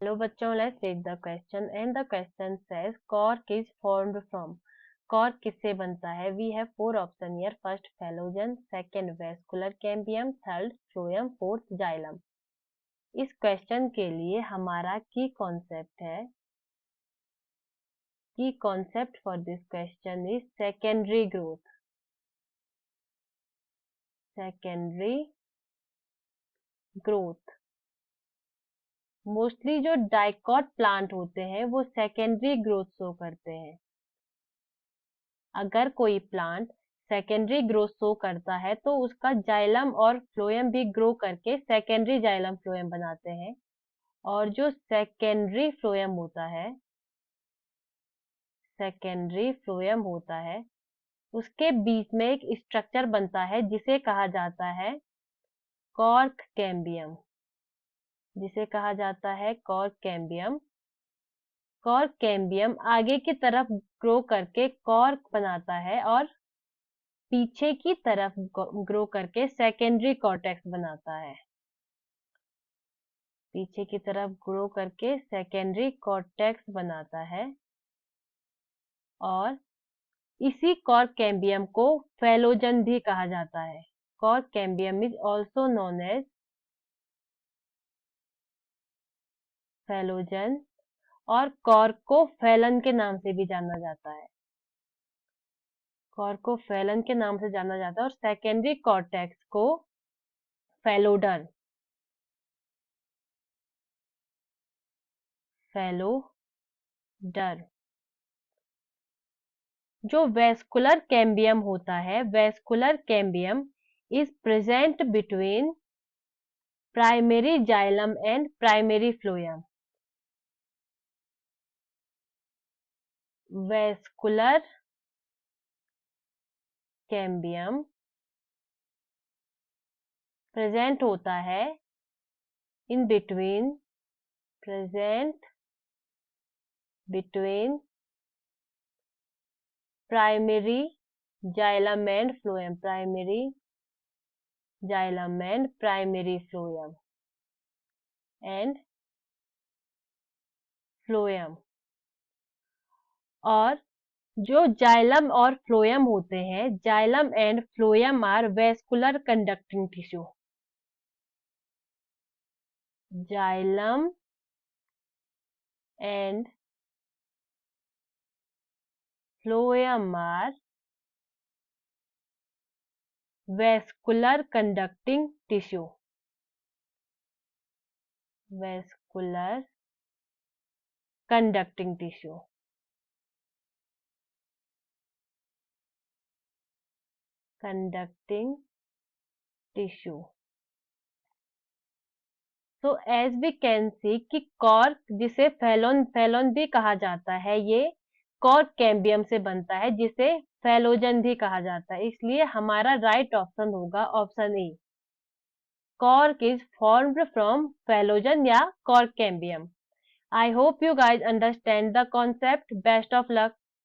Hello बच्चों, let's take the question and the question says cork is formed from. cork किससे बनता है? We have four option here. First phallogen, second vascular cambium, third phloem, fourth xylem. इस question के लिए हमारा की concept है, की concept for this question is secondary growth. Secondary growth. Mostly जो डाइकॉट प्लांट होते हैं वो सेकेंडरी ग्रोथ शो करते हैं. अगर कोई प्लांट सेकेंडरी ग्रोथ शो करता है तो उसका जाइलम और फ्लोएम भी ग्रो करके सेकेंडरी जाइलम फ्लोएम बनाते हैं. और जो सेकेंडरी फ्लोएम होता है, सेकेंडरी फ्लोएम होता है, उसके बीच में एक स्ट्रक्चर बनता है जिसे कहा जाता है कॉर्क कैम्बियम. जिसे कहा जाता है कॉर्क कैम्बियम. कॉर्क कैम्बियम आगे की तरफ ग्रो करके कॉर्क बनाता है और पीछे की तरफ ग्रो करके सेकेंडरी कॉर्टेक्स बनाता है. पीछे की तरफ ग्रो करके सेकेंडरी कॉर्टेक्स बनाता है. और इसी कॉर्क कैम्बियम को फेलोजन भी कहा जाता है. Cork cambium is also known as phellogen. और कॉर्क को फैलन के नाम से भी जाना जाता है. कॉर्क को फैलन के नाम से जाना जाता है और सेकेंडरी कॉर्टेक्स को फेलोडर. फेलोडर. जो वेस्कुलर कैम्बियम होता है, vascular cambium is present between primary xylem and primary phloem. Vascular cambium present होता है in between, present between primary xylem and phloem. Primary xylem and primary phloem and phloem. और जो xylem और phloem होते हैं, xylem and phloem are vascular conducting tissue. Xylem and phloem are vascular conducting tissue. Vascular conducting tissue. Conducting tissue. तो as we can see कि cork, जिसे Fallon भी कहा जाता है, ये कॉर्क कैम्बियम से बनता है जिसे फैलोजन भी कहा जाता है. इसलिए हमारा राइट ऑप्शन होगा option A. Cork is formed from phellogen या cork cambium. I hope you guys understand the concept. Best of luck.